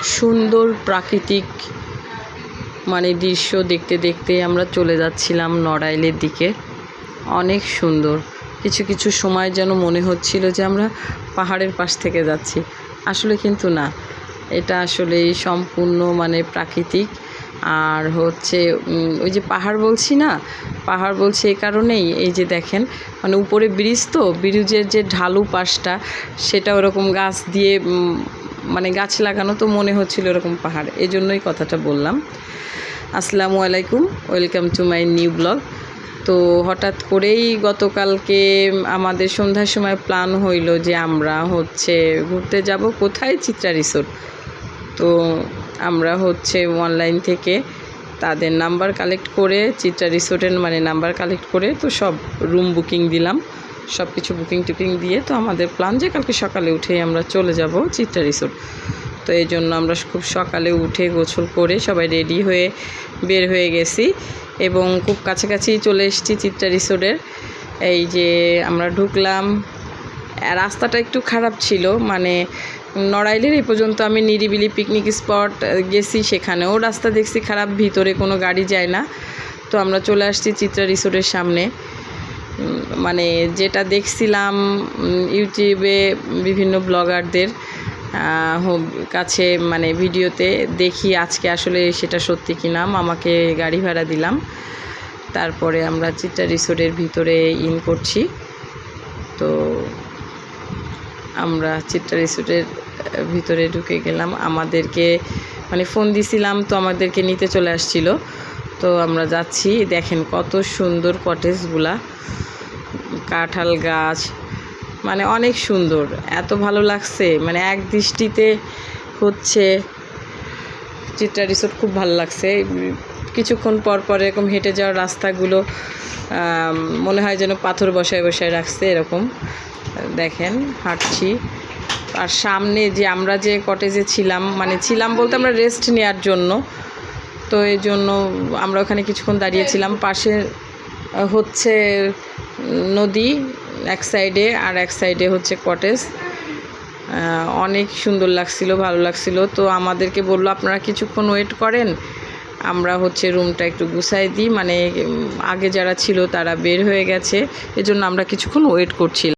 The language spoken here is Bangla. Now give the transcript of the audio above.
সুন্দর প্রাকৃতিক দৃশ্য দেখতে দেখতে আমরা চলে যাচ্ছিলাম নড়াইলের দিকে। অনেক সুন্দর, কিছু কিছু সময় যেন মনে হচ্ছিল যে আমরা পাহাড়ের পাশ থেকে যাচ্ছি, আসলে কিন্তু না, এটা আসলে সম্পূর্ণ প্রাকৃতিক। আর ওই যে পাহাড় বলছি না, পাহাড় বলছি এই কারণেই, এই যে দেখেন উপরে ব্রিজ, তো ব্রিজের যে ঢালু পাশটা সেটা ওরকম গাছ দিয়ে গাছ লাগানো, তো মনে হচ্ছিল এরকম পাহাড়, এই জন্যই কথাটা বললাম। আসসালামু আলাইকুম, welcome to my new blog. তো হঠাৎ করেই গতকালকে আমাদের সন্ধ্যার সময় প্ল্যান হইল যে আমরা ঘুরতে যাব কোথায়, চিত্রা রিসোর্ট। তো আমরা অনলাইন থেকে তাদের নাম্বার কালেক্ট করে, চিত্রা রিসোর্টের নাম্বার কালেক্ট করে তো সব রুম বুকিং দিলাম, সব কিছু বুকিং টুকিং দিয়ে তো আমাদের প্ল্যান যে কালকে সকালে উঠেই আমরা চলে যাব চিত্রা রিসোর্ট। তো এই জন্য আমরা খুব সকালে উঠে গোসল করে সবাই রেডি হয়ে বের হয়ে গেছি এবং খুব কাছাকাছি চলে এসেছি চিত্রা রিসোর্টের। এই যে আমরা ঢুকলাম, রাস্তাটা একটু খারাপ ছিল, নড়াইলের এই পর্যন্ত আমি নিরিবিলি পিকনিক স্পট গেছি, সেখানেও রাস্তা দেখছি খারাপ, ভিতরে কোনো গাড়ি যায় না। তো আমরা চলে আসছি চিত্রা রিসোর্টের সামনে। যেটা দেখছিলাম ইউটিউবে বিভিন্ন ব্লগারদের কাছে ভিডিওতে দেখি, আজকে আসলে সেটা সত্যি কিনা, আমাকে গাড়ি ভাড়া দিলাম। তারপরে আমরা চিত্রা রিসোর্টের ভিতরে ইন করছি। তো আমরা চিত্রা রিসোর্টের ভিতরে ঢুকে গেলাম, আমাদেরকে ফোন দিছিলাম, তো আমাদেরকে নিতে চলে আসছিল। তো আমরা যাচ্ছি, দেখেন কত সুন্দর কটেজগুলা, কাঁঠাল গাছ, অনেক সুন্দর, এত ভালো লাগছে, এক দৃষ্টিতে চিত্রা রিসোর্ট খুব ভালো লাগছে। কিছুক্ষণ পর পর এরকম হেঁটে যাওয়ার রাস্তাগুলো মনে হয় যেন পাথর বসায় বসায় রাখছে, এরকম দেখেন হাঁটছি। আর সামনে যে আমরা যে কটেজে ছিলাম বলতে আমরা রেস্ট নেওয়ার জন্য, তো এই জন্য আমরা ওখানে কিছুক্ষণ দাঁড়িয়েছিলাম। পাশে নদী এক সাইডে, আর এক সাইডে কটেজ, অনেক সুন্দর লাগছিল, ভালো লাগছিল। তো আমাদেরকে বললো আপনারা কিছুক্ষণ ওয়েট করেন, আমরা রুমটা একটু গুছাই দিই, আগে যারা ছিল তারা বের হয়ে গেছে, এজন্য আমরা কিছুক্ষণ ওয়েট করছিলাম।